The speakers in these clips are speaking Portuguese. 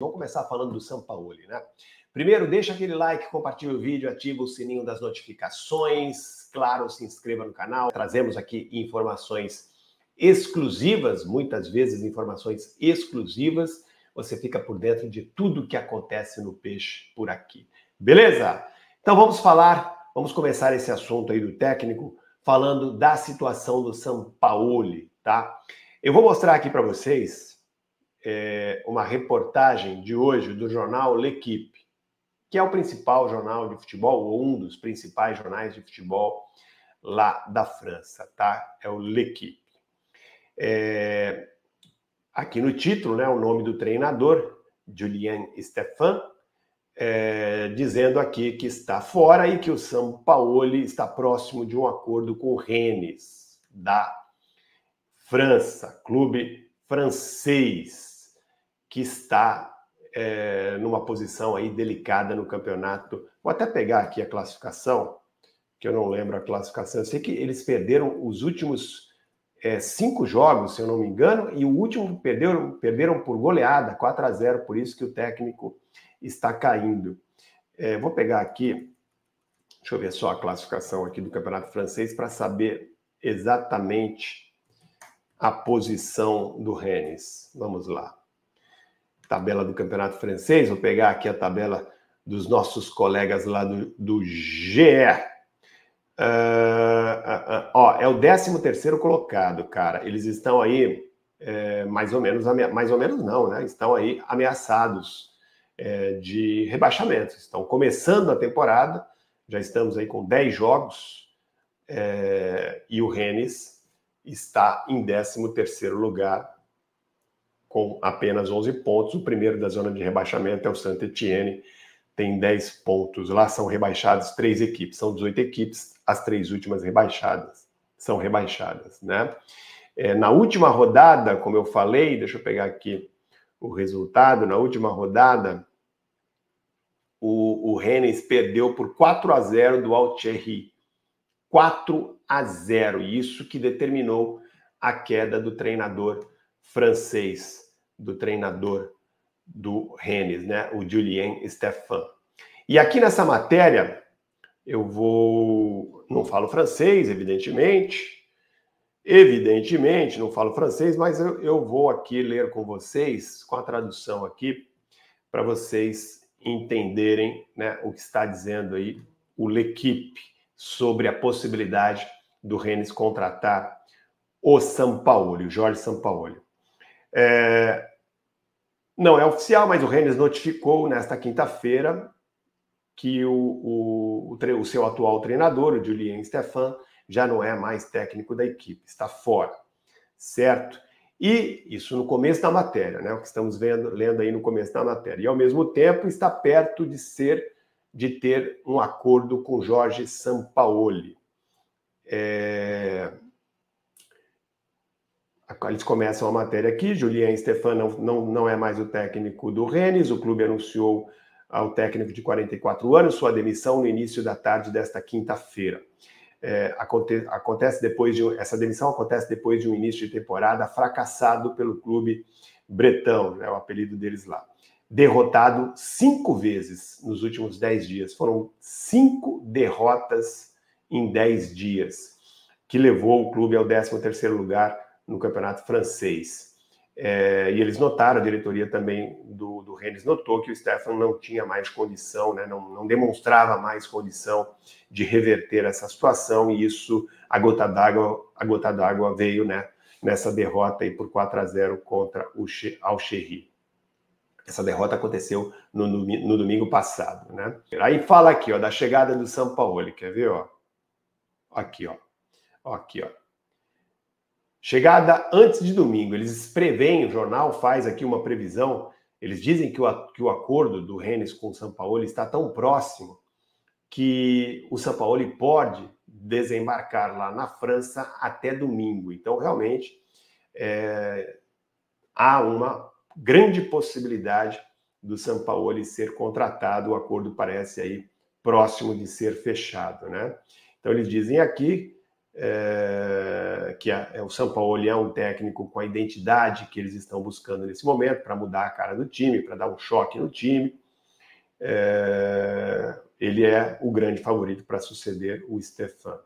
Vamos começar falando do Sampaoli, né? Primeiro, deixa aquele like, compartilha o vídeo, ativa o sininho das notificações. Claro, se inscreva no canal. Trazemos aqui informações exclusivas, muitas vezes informações exclusivas. Você fica por dentro de tudo que acontece no peixe por aqui. Beleza? Então vamos começar esse assunto aí do técnico, falando da situação do Sampaoli, tá? Eu vou mostrar aqui para vocês uma reportagem de hoje do jornal L'Équipe, que é o principal jornal de futebol, ou um dos principais jornais de futebol lá da França, tá? É o L'Équipe. Aqui no título, né, o nome do treinador, Julien Stéphan, dizendo aqui que está fora e que o Sampaoli está próximo de um acordo com o Rennes, da França, clube francês, que está numa posição aí delicada no campeonato. Vou até pegar aqui a classificação, que eu não lembro a classificação. Eu sei que eles perderam os últimos 5 jogos, se eu não me engano, e o último perderam por goleada, 4-0, por isso que o técnico está caindo. Vou pegar aqui, deixa eu ver só a classificação aqui do campeonato francês para saber exatamente a posição do Rennes. Vamos lá. Tabela do campeonato francês, vou pegar aqui a tabela dos nossos colegas lá do GE. É o 13º colocado, cara. Eles estão aí mais ou menos não, né? Estão aí ameaçados de rebaixamento. Estão começando a temporada, já estamos aí com 10 jogos e o Rennes está em 13º lugar com apenas 11 pontos. O primeiro da zona de rebaixamento é o Saint-Étienne, tem 10 pontos. Lá são rebaixadas 3 equipes, são 18 equipes, as 3 últimas rebaixadas são rebaixadas, né? Na última rodada, como eu falei, deixa eu pegar aqui o resultado, na última rodada, o Rennes perdeu por 4-0 do Algérie. 4-0, isso que determinou a queda do treinador francês, do treinador do Rennes, né? O Julien Stéphan. E aqui nessa matéria, não falo francês, evidentemente, não falo francês, mas eu vou aqui ler com vocês, com a tradução aqui, para vocês entenderem, né, o que está dizendo aí o L'Équipe sobre a possibilidade do Rennes contratar o Sampaoli, o Jorge Sampaoli. Não é oficial, mas o Rennes notificou nesta quinta-feira que o seu atual treinador, o Julien Stéphan, já não é mais técnico da equipe, está fora, certo? E isso no começo da matéria, né? O que estamos lendo aí no começo da matéria. E ao mesmo tempo está perto de ter um acordo com Jorge Sampaoli. Eles começam a matéria aqui, Julien Stéphan não é mais o técnico do Rennes, o clube anunciou ao técnico de 44 anos sua demissão no início da tarde desta quinta-feira. Essa demissão acontece depois de um início de temporada fracassado pelo clube bretão, né, o apelido deles lá. Derrotado 5 vezes nos últimos 10 dias. Foram 5 derrotas em 10 dias, que levou o clube ao 13º lugar no campeonato francês. E eles notaram, a diretoria também do Rennes notou que o Stéphan não tinha mais condição, né, não demonstrava mais condição de reverter essa situação, e isso, a gota d'água veio, né, nessa derrota aí por 4-0 contra o Algérie. Essa derrota aconteceu no domingo passado, né? Aí fala aqui, ó, da chegada do Sampaoli, quer ver, ó? Aqui, ó. Aqui, ó. Chegada antes de domingo. Eles preveem, o jornal faz aqui uma previsão, eles dizem que o acordo do Rennes com o Sampaoli está tão próximo que o Sampaoli pode desembarcar lá na França até domingo. Então, realmente, há uma grande possibilidade do Sampaoli ser contratado. O acordo parece aí próximo de ser fechado, né? Então, eles dizem aqui que o Sampaoli é um técnico com a identidade que eles estão buscando nesse momento para mudar a cara do time, para dar um choque no time. Ele é o grande favorito para suceder o Stefan.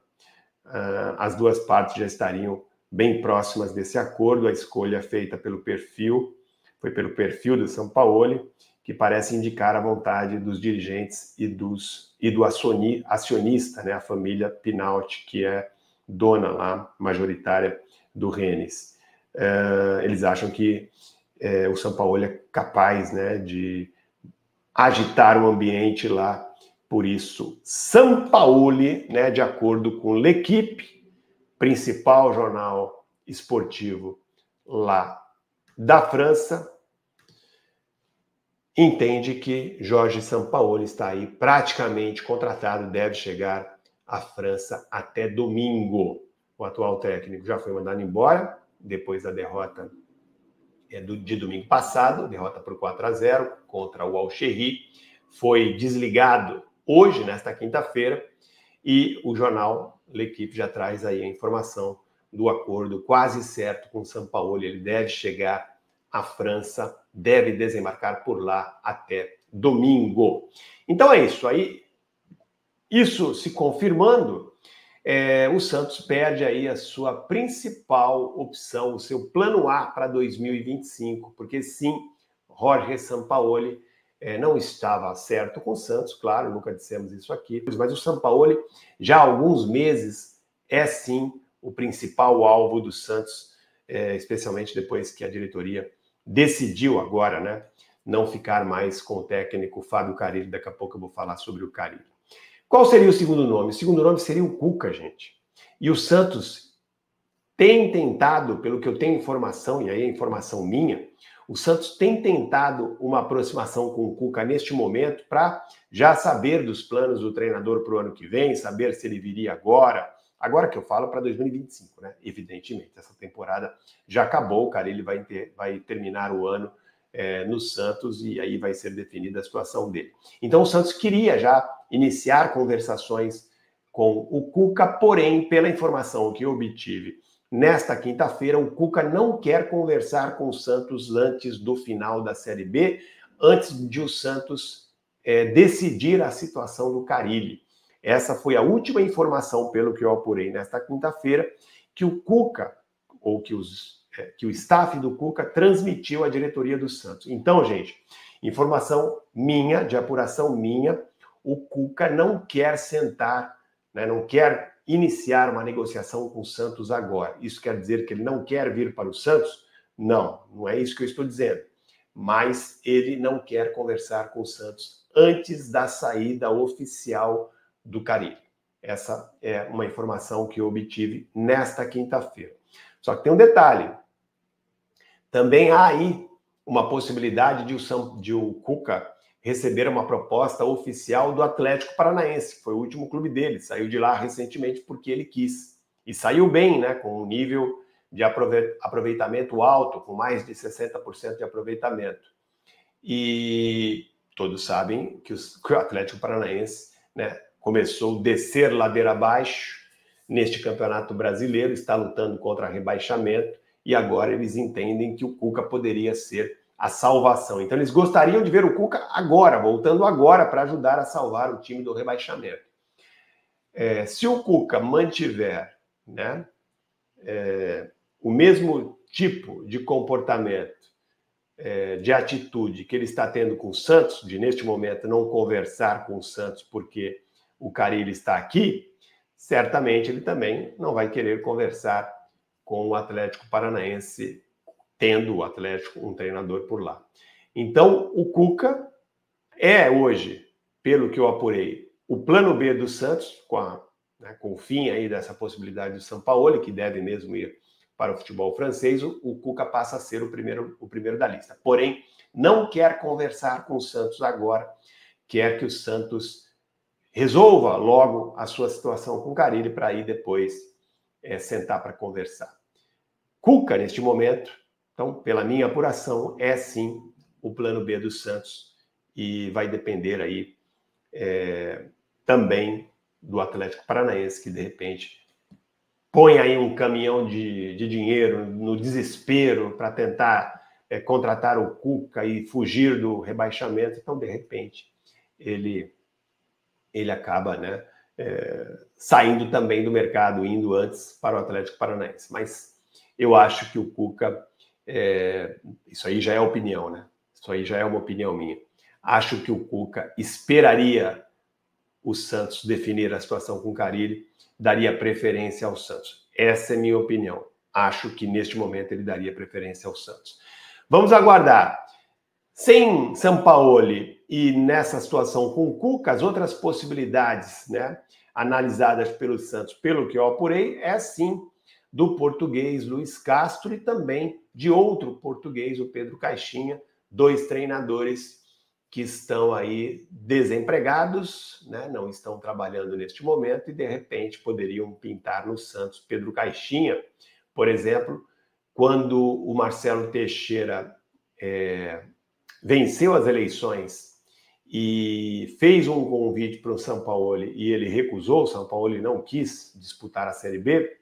As duas partes já estariam bem próximas desse acordo. A escolha feita foi pelo perfil do Sampaoli, que parece indicar a vontade dos dirigentes e do acionista, né, a família Pinault, que é dona lá, majoritária do Rennes. Eles acham que o Sampaoli é capaz, né, de agitar o ambiente lá. Por isso, Sampaoli, né, de acordo com L'Équipe, principal jornal esportivo lá da França, entende que Jorge Sampaoli está aí praticamente contratado, deve chegar à França até domingo. O atual técnico já foi mandado embora, depois da derrota de domingo passado, derrota por 4-0 contra o Al-Shehri, foi desligado hoje, nesta quinta-feira, e o jornal L'Équipe já traz aí a informação do acordo quase certo com o Sampaoli. Ele deve chegar à França, deve desembarcar por lá até domingo. Então é isso aí. Isso se confirmando, o Santos perde aí a sua principal opção, o seu plano A para 2025, porque sim, Jorge Sampaoli não estava certo com o Santos, claro, nunca dissemos isso aqui, mas o Sampaoli já há alguns meses é sim o principal alvo do Santos, especialmente depois que a diretoria decidiu agora, né, não ficar mais com o técnico Fábio Carille. Daqui a pouco eu vou falar sobre o Carille. Qual seria o segundo nome? O segundo nome seria o Cuca, gente. E o Santos tem tentado, pelo que eu tenho informação, e aí é informação minha, o Santos tem tentado uma aproximação com o Cuca neste momento para já saber dos planos do treinador para o ano que vem, saber se ele viria agora que eu falo para 2025, né? Evidentemente, essa temporada já acabou, o Carille vai terminar o ano no Santos e aí vai ser definida a situação dele. Então o Santos queria já iniciar conversações com o Cuca, porém, pela informação que eu obtive nesta quinta-feira, o Cuca não quer conversar com o Santos antes do final da Série B, antes de o Santos decidir a situação do Carille. Essa foi a última informação, pelo que eu apurei nesta quinta-feira, que o Cuca, ou que o staff do Cuca transmitiu à diretoria do Santos. Então, gente, informação minha, de apuração minha, o Cuca não quer sentar, né, não quer iniciar uma negociação com o Santos agora. Isso quer dizer que ele não quer vir para o Santos? Não, não é isso que eu estou dizendo. Mas ele não quer conversar com o Santos antes da saída oficial do Carille. Essa é uma informação que eu obtive nesta quinta-feira. Só que tem um detalhe. Também há aí uma possibilidade de o Cuca receber uma proposta oficial do Atlético Paranaense, que foi o último clube dele. Saiu de lá recentemente porque ele quis. E saiu bem, né? Com um nível de aproveitamento alto, com mais de 60% de aproveitamento. E todos sabem que o Atlético Paranaense, né, começou a descer ladeira abaixo neste Campeonato Brasileiro, está lutando contra rebaixamento, e agora eles entendem que o Cuca poderia ser a salvação. Então eles gostariam de ver o Cuca agora, voltando agora para ajudar a salvar o time do rebaixamento. Se o Cuca mantiver, né, o mesmo tipo de comportamento, de atitude que ele está tendo com o Santos, de neste momento não conversar com o Santos porque o Carille está aqui, certamente ele também não vai querer conversar com o Atlético Paranaense, tendo o Atlético um treinador por lá. Então, o Cuca é hoje, pelo que eu apurei, o plano B do Santos, com o fim aí dessa possibilidade do Sampaoli, que deve mesmo ir para o futebol francês, o Cuca passa a ser o primeiro da lista. Porém, não quer conversar com o Santos agora, quer que o Santos resolva logo a sua situação com o Carille para aí depois sentar para conversar. Cuca, neste momento, então, pela minha apuração, é sim o plano B do Santos e vai depender aí também do Atlético Paranaense, que de repente põe aí um caminhão de dinheiro no desespero para tentar contratar o Cuca e fugir do rebaixamento. Então, de repente, ele acaba, né, saindo também do mercado, indo antes para o Atlético Paranaense. Mas eu acho que o Cuca, isso aí já é opinião, né? Isso aí já é uma opinião minha. Acho que o Cuca esperaria o Santos definir a situação com o Carille, daria preferência ao Santos. Essa é minha opinião. Acho que neste momento ele daria preferência ao Santos. Vamos aguardar. Sem Sampaoli e nessa situação com o Cuca, as outras possibilidades, né, analisadas pelo Santos, pelo que eu apurei, é sim do português Luiz Castro e também de outro português, o Pedro Caixinha, 2 treinadores que estão aí desempregados, né, não estão trabalhando neste momento e de repente poderiam pintar no Santos. Pedro Caixinha, por exemplo, quando o Marcelo Teixeira venceu as eleições e fez um convite para o Sampaoli e ele recusou, o Sampaoli não quis disputar a Série B,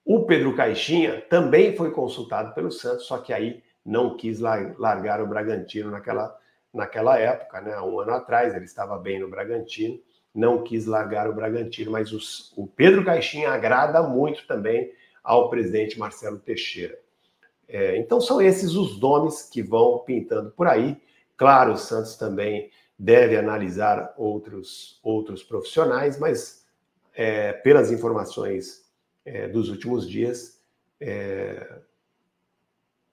o Pedro Caixinha também foi consultado pelo Santos, só que aí não quis largar o Bragantino naquela época, né? Um ano atrás, ele estava bem no Bragantino, não quis largar o Bragantino, mas o Pedro Caixinha agrada muito também ao presidente Marcelo Teixeira. Então são esses os nomes que vão pintando por aí. Claro, o Santos também deve analisar outros profissionais, mas pelas informações dos últimos dias,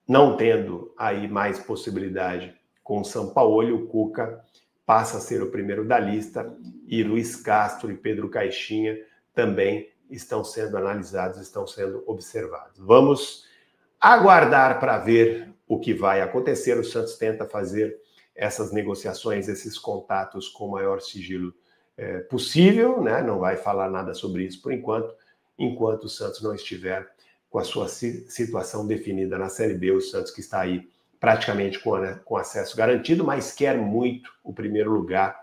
não tendo aí mais possibilidade com o Sampaoli, o Cuca passa a ser o primeiro da lista e Luiz Castro e Pedro Caixinha também estão sendo analisados, estão sendo observados. Vamos aguardar para ver o que vai acontecer. O Santos tenta fazer essas negociações, esses contatos com o maior sigilo possível, né? Não vai falar nada sobre isso por enquanto o Santos não estiver com a sua situação definida na Série B. O Santos que está aí praticamente com acesso garantido, mas quer muito o primeiro lugar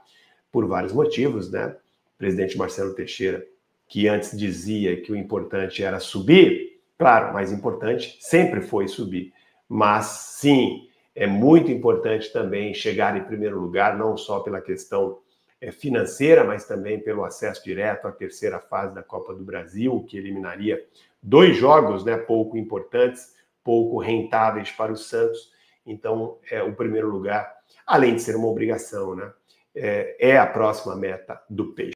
por vários motivos, né? O presidente Marcelo Teixeira, que antes dizia que o importante era subir, claro, mais importante sempre foi subir, mas sim, é muito importante também chegar em primeiro lugar, não só pela questão financeira, mas também pelo acesso direto à terceira fase da Copa do Brasil, que eliminaria 2 jogos, né, pouco importantes, pouco rentáveis para o Santos. Então, o primeiro lugar, além de ser uma obrigação, né, é a próxima meta do Peixe.